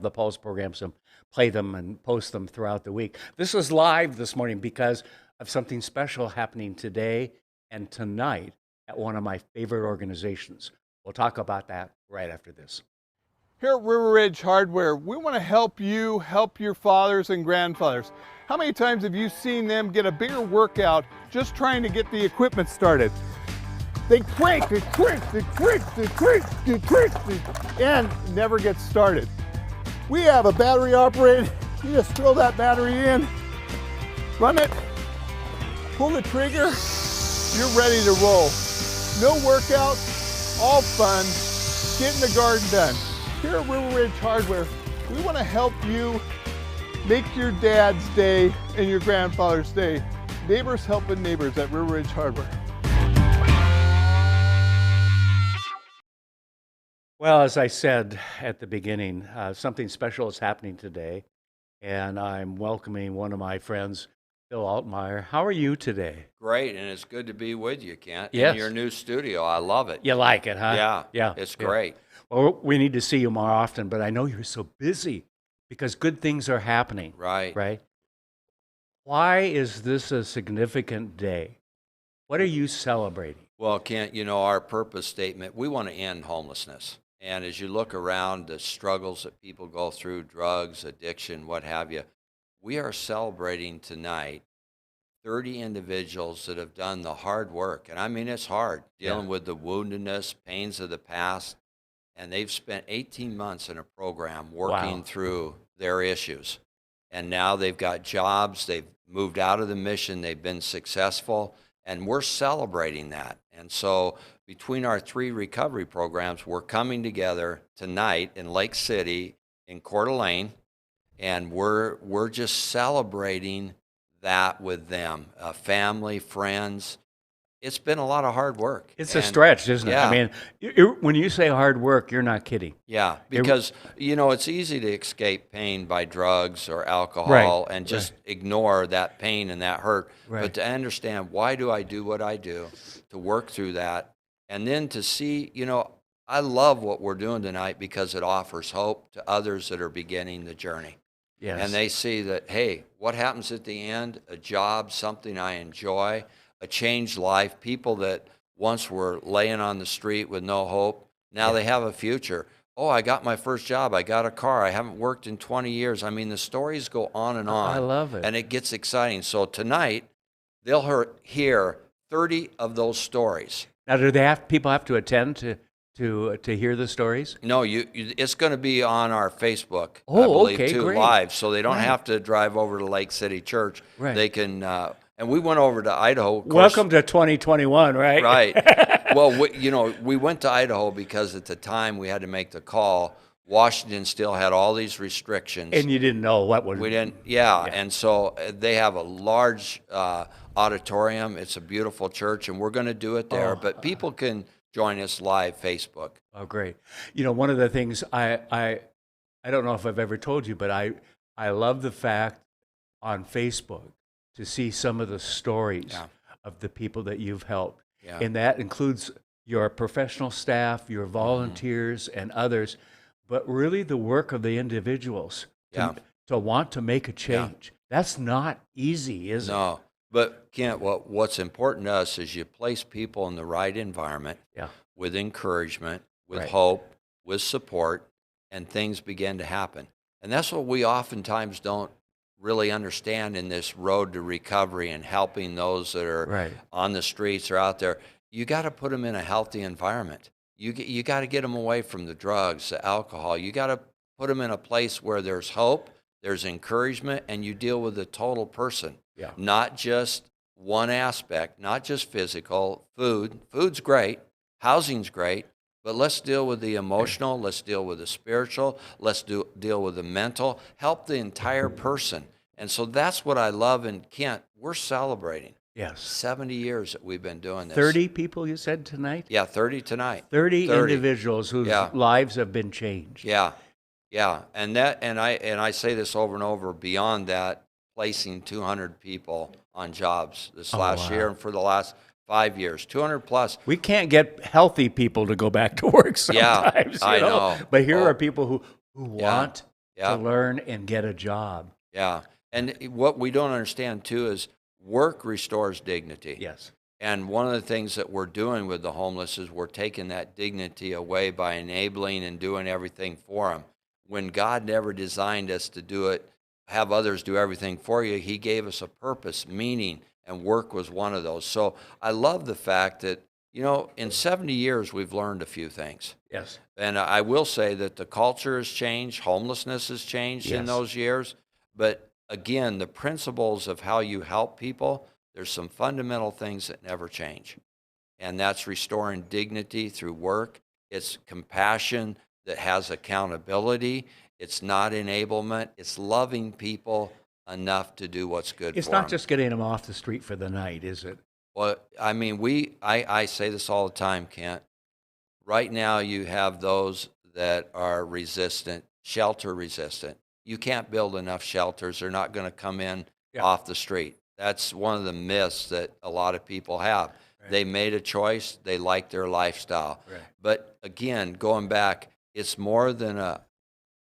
the Pulse programs and play them and post them throughout the week. This was live this morning because of something special happening today and tonight at one of my favorite organizations. We'll talk about that right after this. Here at River Ridge Hardware, we want to help you help your fathers and grandfathers. How many times have you seen them get a bigger workout just trying to get the equipment started? They crank, and never get started. We have a battery operated. You just throw that battery in, run it, pull the trigger, you're ready to roll. No workout, all fun, getting the garden done. Here at River Ridge Hardware, we want to help you make your dad's day and your grandfather's day. Neighbors helping neighbors at River Ridge Hardware. Well, as I said at the beginning, something special is happening today, and I'm welcoming one of my friends, Phil Altmeyer. How are you today? Great, and it's good to be with you, Kent. Yes. In your new studio. I love it. You like it, huh? Yeah, Yeah. it's yeah. great. Well, we need to see you more often, but I know you're so busy because good things are happening. Right. Right? Why is this a significant day? What are you celebrating? Well, Kent, you know, our purpose statement, we want to end homelessness. And as you look around the struggles that people go through, drugs, addiction, what have you, we are celebrating tonight 30 individuals that have done the hard work. And I mean, it's hard dealing with the woundedness, pains of the past. And they've spent 18 months in a program working through their issues. And now they've got jobs, they've moved out of the mission, they've been successful, and we're celebrating that. And so between our 3 recovery programs, we're coming together tonight in Lake City, in Coeur d'Alene, and we're just celebrating that with them, family, friends. It's been a lot of hard work. It's a stretch, isn't it? Yeah. I mean, when you say hard work, you're not kidding. Yeah, because, you know, it's easy to escape pain by drugs or alcohol and just ignore that pain and that hurt. Right. But to understand, why do I do what I do, to work through that, and then to see, you know, I love what we're doing tonight because it offers hope to others that are beginning the journey. Yes. And they see that, hey, what happens at the end? A job, something I enjoy, a changed life, people that once were laying on the street with no hope, now they have a future. Oh, I got my first job. I got a car. I haven't worked in 20 years. I mean, the stories go on and on. I love it. And it gets exciting. So tonight, they'll hear 30 of those stories. Now, do people have to attend to hear the stories? No, it's going to be on our Facebook, Oh, I believe, okay, too, great. live. So they don't Right. have to drive over to Lake City Church. Right. They can, and we went over to Idaho. Of course. Welcome to 2021, right? Right. Well, we went to Idaho because at the time we had to make the call. Washington still had all these restrictions. And you didn't know what would. We didn't, and so they have a large auditorium. It's a beautiful church, and we're going to do it there. But people can join us live Facebook. Oh, great. You know, one of the things I don't know if I've ever told you, but I love the fact on Facebook to see some of the stories of the people that you've helped. Yeah. And that includes your professional staff, your volunteers, and others, but really the work of the individuals to want to make a change. That's not easy, is it? No. But Kent, what's important to us is you place people in the right environment with encouragement, with hope, with support, and things begin to happen. And that's what we oftentimes don't really understand in this road to recovery and helping those that are on the streets or out there. You got to put them in a healthy environment. You got to get them away from the drugs, the alcohol. You got to put them in a place where there's hope, there's encouragement, and you deal with the total person. Yeah. Not just one aspect, not just physical. Food's great, housing's great, but let's deal with the emotional, let's deal with the spiritual, let's deal with the mental, help the entire person. And so that's what I love. And Kent, we're celebrating. Yes. 70 years that we've been doing this. 30 people, you said, tonight? Yeah, 30 tonight. 30 individuals whose lives have been changed. Yeah, yeah. And I say this over and over, beyond that, placing 200 people on jobs this last year and for the last 5 years, 200 plus. We can't get healthy people to go back to work sometimes. I know. But here are people who want to Yeah. learn and get a job. Yeah. And what we don't understand too is work restores dignity. Yes. And one of the things that we're doing with the homeless is we're taking that dignity away by enabling and doing everything for them. When God never designed us to do it, have others do everything for you, He gave us a purpose, meaning, and work was one of those. So I love the fact that, in 70 years, we've learned a few things. Yes. And I will say that the culture has changed, homelessness has changed in Yes. those years. But again, the principles of how you help people, there's some fundamental things that never change. And that's restoring dignity through work. It's compassion that has accountability. It's not enablement. It's loving people enough to do what's good It's for not them. just getting them off the street for the night, is it? Well, I mean, I say this all the time, Kent. Right now, you have those that are resistant, shelter resistant. You can't build enough shelters. They're not going to come in Yeah. off the street. That's one of the myths that a lot of people have. Right. They made a choice. They like their lifestyle. Right. But again, going back, it's more than a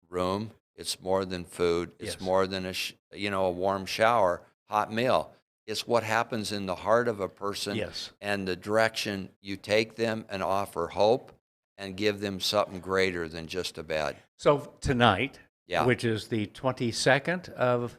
room. It's more than food. It's Yes. more than a warm shower, hot meal. It's what happens in the heart of a person Yes. and the direction you take them and offer hope and give them something greater than just a bed. So tonight, Yeah. which is the 22nd of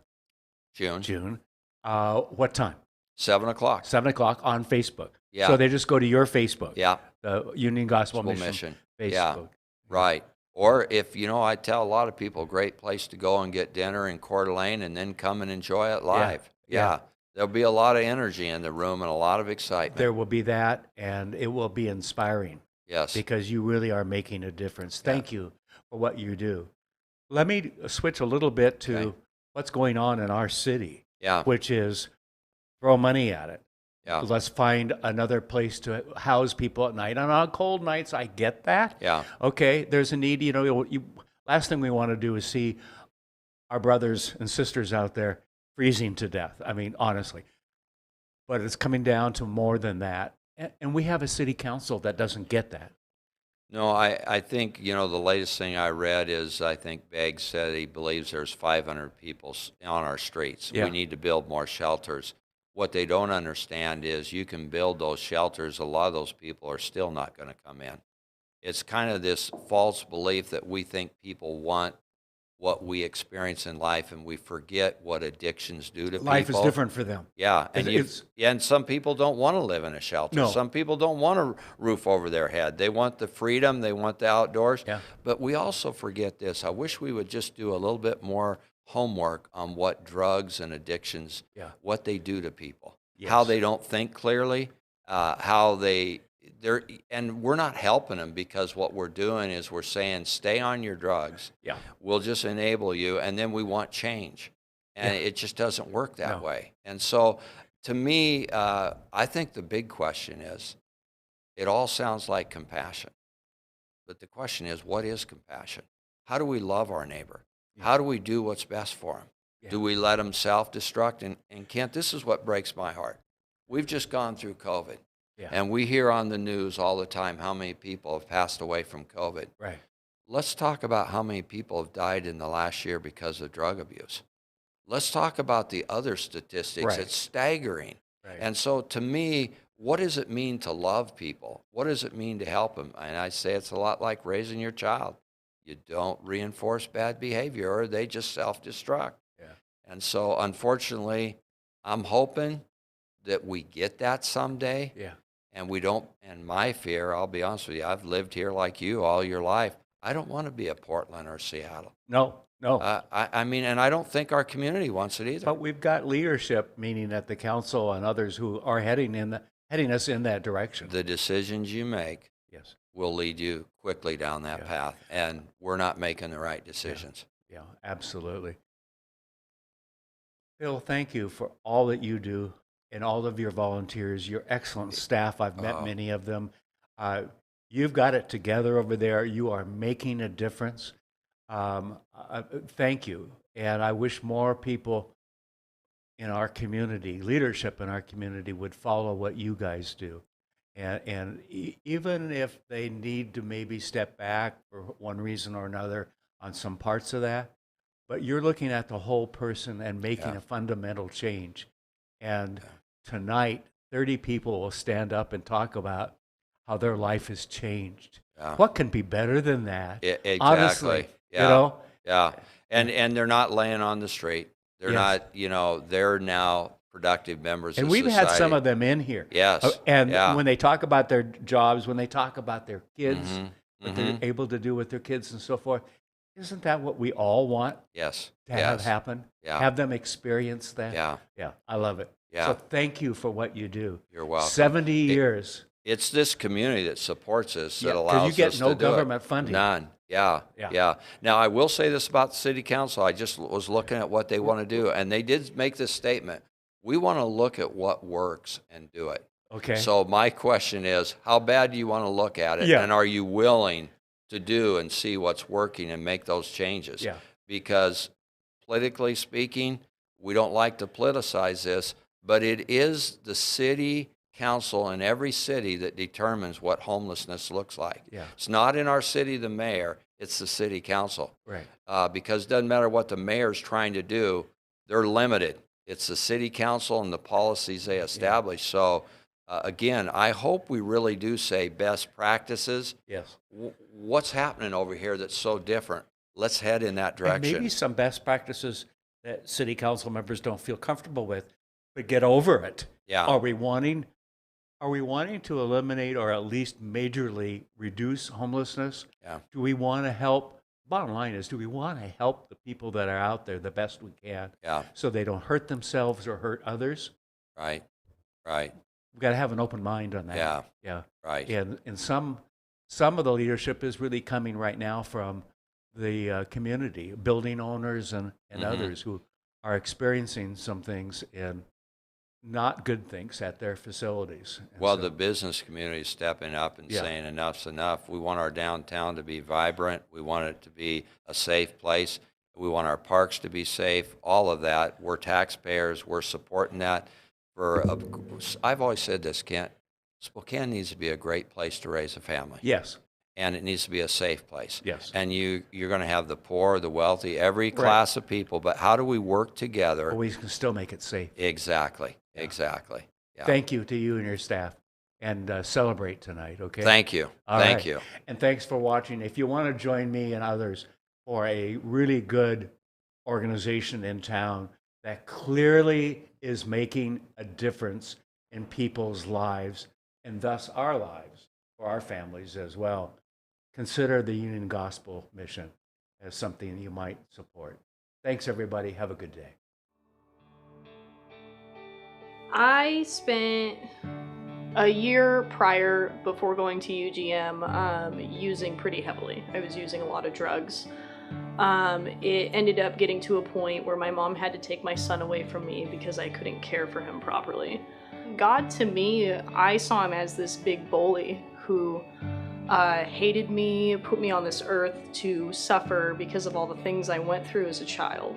June, June, what time? 7 o'clock. 7 o'clock on Facebook. Yeah. So they just go to your Facebook. Yeah. The Union Gospel Gospel Mission. Mission. Yeah. Facebook. Right. Or if, I tell a lot of people, great place to go and get dinner in Coeur d'Alene and then come and enjoy it live. Yeah. There'll be a lot of energy in the room and a lot of excitement. There will be that, and it will be inspiring Yes. because you really are making a difference. Thank you for what you do. Let me switch a little bit to Okay. what's going on in our city, Yeah. which is throw money at it. Yeah. Let's find another place to house people at night. And on cold nights, I get that. Yeah. Okay, there's a need. Last thing we want to do is see our brothers and sisters out there freezing to death. I mean, honestly. But it's coming down to more than that. And we have a city council that doesn't get that. No, I think, the latest thing I read is I think Begg said he believes there's 500 people on our streets. Yeah. We need to build more shelters. What they don't understand is you can build those shelters. A lot of those people are still not going to come in. It's kind of this false belief that we think people want what we experience in life, and we forget what addictions do to people. Life is different for them. Yeah, and and some people don't want to live in a shelter. No. Some people don't want a roof over their head. They want the freedom. They want the outdoors. Yeah. But we also forget this. I wish we would just do a little bit more homework on what drugs and addictions, Yeah. what they do to people, Yes. how they don't think clearly, how and we're not helping them because what we're doing is we're saying, stay on your drugs. Yeah. We'll just enable you, and then we want change. And Yeah. it just doesn't work that No. way. And so, to me, I think the big question is, it all sounds like compassion. But the question is, what is compassion? How do we love our neighbor? Yeah. How do we do what's best for him? Yeah. Do we let him self-destruct? And Kent, this is what breaks my heart. We've just gone through COVID. Yeah. And we hear on the news all the time how many people have passed away from COVID. Right. Let's talk about how many people have died in the last year because of drug abuse. Let's talk about the other statistics. Right. It's staggering. Right. And so to me, what does it mean to love people? What does it mean to help them? And I say it's a lot like raising your child. You don't reinforce bad behavior or they just self-destruct. Yeah. And so unfortunately, I'm hoping that we get that someday. Yeah. And we don't, and my fear, I'll be honest with you, I've lived here like you all your life. I don't want to be a Portland or Seattle. No. I mean, and I don't think our community wants it either. But we've got leadership, meaning at the council and others who are heading us in that direction. The decisions you make Yes. will lead you quickly down that Yeah. path, and we're not making the right decisions. Yeah, absolutely. Phil, thank you for all that you do and all of your volunteers, your excellent staff. I've met many of them. You've got it together over there. You are making a difference. Thank you. And I wish more people in our community, leadership in our community, would follow what you guys do. And even if they need to maybe step back for one reason or another on some parts of that, but you're looking at the whole person and making Yeah. a fundamental change. And Yeah. tonight, 30 people will stand up and talk about how their life has changed. Yeah. What can be better than that? Exactly. Honestly, Yeah. you know? Yeah. And they're not laying on the street. They're Yes. not, they're now productive members And of we've society. had some of them in here. Yes. And Yeah. when they talk about their jobs, when they talk about their kids, Mhm. what they're able to do with their kids and so forth, isn't that what we all want Yes. to have Yes. happen? Yeah. Have them experience that? Yeah. Yeah, I love it. Yeah. So thank you for what you do. You're welcome. 70 years. It's this community that supports us, Yeah, that 'cause allows you get us no to do it. government funding. None. Yeah, Yeah. yeah. Now, I will say this about the city council. I just was looking at what they want to do, and they did make this statement. We want to look at what works and do it. Okay. So my question is, how bad do you want to look at it? Yeah. And are you willing to do and see what's working and make those changes? Yeah. Because politically speaking, we don't like to politicize this, but it is the city council in every city that determines what homelessness looks like. Yeah. It's not in our city the mayor, it's the city council. Right. Because it doesn't matter what the mayor's trying to do, they're limited. It's the city council and the policies they establish. So again, I hope we really do say best practices. Yes. What's happening over here that's so different? Let's head in that And direction. maybe some best practices that city council members don't feel comfortable with, but get over it. Yeah. Are we wanting to eliminate or at least majorly reduce homelessness? Yeah. Do we want to help? Bottom line is, do we want to help the people that are out there the best we can Yeah. so they don't hurt themselves or hurt others? Right. Right. We've got to have an open mind on that. Yeah. Yeah. Right. And some of the leadership is really coming right now from the community, building owners and others who are experiencing some things and not good things at their facilities. And Well, so- the business community is stepping up and Yeah. saying enough's enough. We want our downtown to be vibrant. We want it to be a safe place. We want our parks to be safe. All of that. We're taxpayers. We're supporting that. I've always said this, Kent. Spokane needs to be a great place to raise a family. Yes. And it needs to be a safe place. Yes. And you're going to have the poor, the wealthy, every class of people. But how do we work together? But we can still make it safe. Exactly. Exactly. Yeah. Thank you to you and your staff, and celebrate tonight, okay? Thank you. All Thank right. you. And thanks for watching. If you want to join me and others for a really good organization in town that clearly is making a difference in people's lives and thus our lives, for our families as well, consider the Union Gospel Mission as something you might support. Thanks, everybody. Have a good day. I spent a year prior, before going to UGM, using pretty heavily. I was using a lot of drugs. It ended up getting to a point where my mom had to take my son away from me because I couldn't care for him properly. God, to me, I saw him as this big bully who hated me, put me on this earth to suffer because of all the things I went through as a child.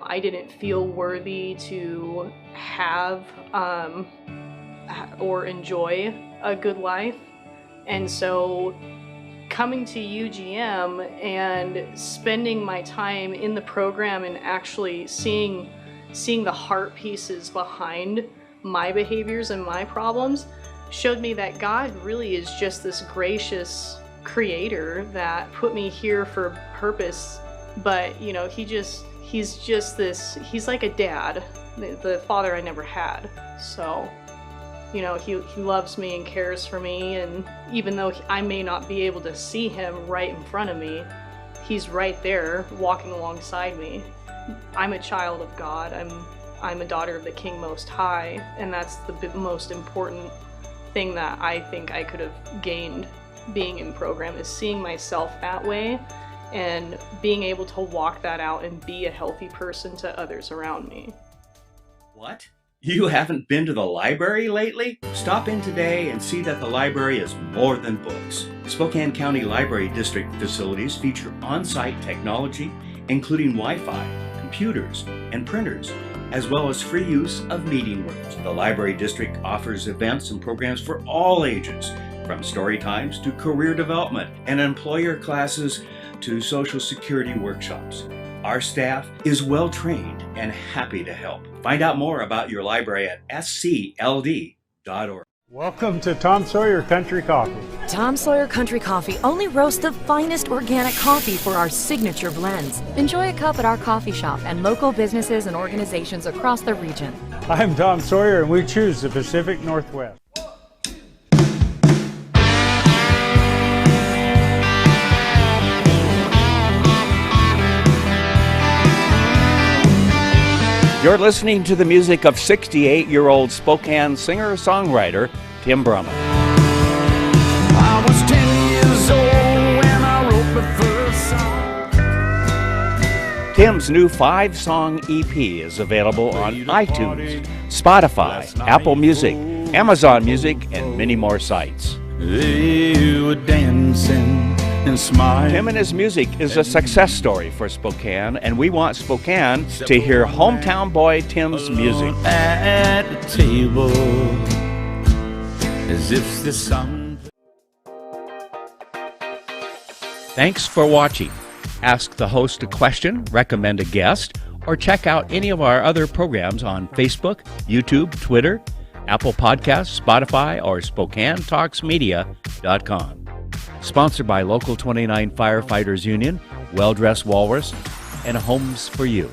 I didn't feel worthy to have or enjoy a good life. And so coming to UGM and spending my time in the program and actually seeing the heart pieces behind my behaviors and my problems showed me that God really is just this gracious creator that put me here for a purpose. But, you know, he's like a dad, the father I never had. So, you know, he loves me and cares for me, and even though I may not be able to see him right in front of me, he's right there walking alongside me. I'm a child of God. I'm a daughter of the King Most High, and that's the most important thing that I think I could have gained being in program, is seeing myself that way and being able to walk that out and be a healthy person to others around me. What? You haven't been to the library lately? Stop in today and see that the library is more than books. Spokane County Library District facilities feature on-site technology, including Wi-Fi, computers, and printers, as well as free use of meeting rooms. The Library District offers events and programs for all ages, from story times to career development and employer classes to Social Security workshops. Our staff is well trained and happy to help. Find out more about your library at scld.org. Welcome to Tom Sawyer Country Coffee. Tom Sawyer Country Coffee only roasts the finest organic coffee for our signature blends. Enjoy a cup at our coffee shop and local businesses and organizations across the region. I'm Tom Sawyer, and we choose the Pacific Northwest. You're listening to the music of 68-year-old Spokane singer-songwriter Tim Brumman. I was 10 years old when I wrote the first song. Tim's new 5-song EP is available on iTunes, Spotify, Apple Music, Amazon Music, and many more sites. They were dancing and smiling. Tim and his music is a success story for Spokane, and we want Spokane to hear hometown boy Tim's music. At the table, as if the sun. Thanks for watching. Ask the host a question, recommend a guest, or check out any of our other programs on Facebook, YouTube, Twitter, Apple Podcasts, Spotify, or SpokaneTalksMedia.com. Sponsored by Local 29 Firefighters Union, Well Dressed Walrus, and Homes for You.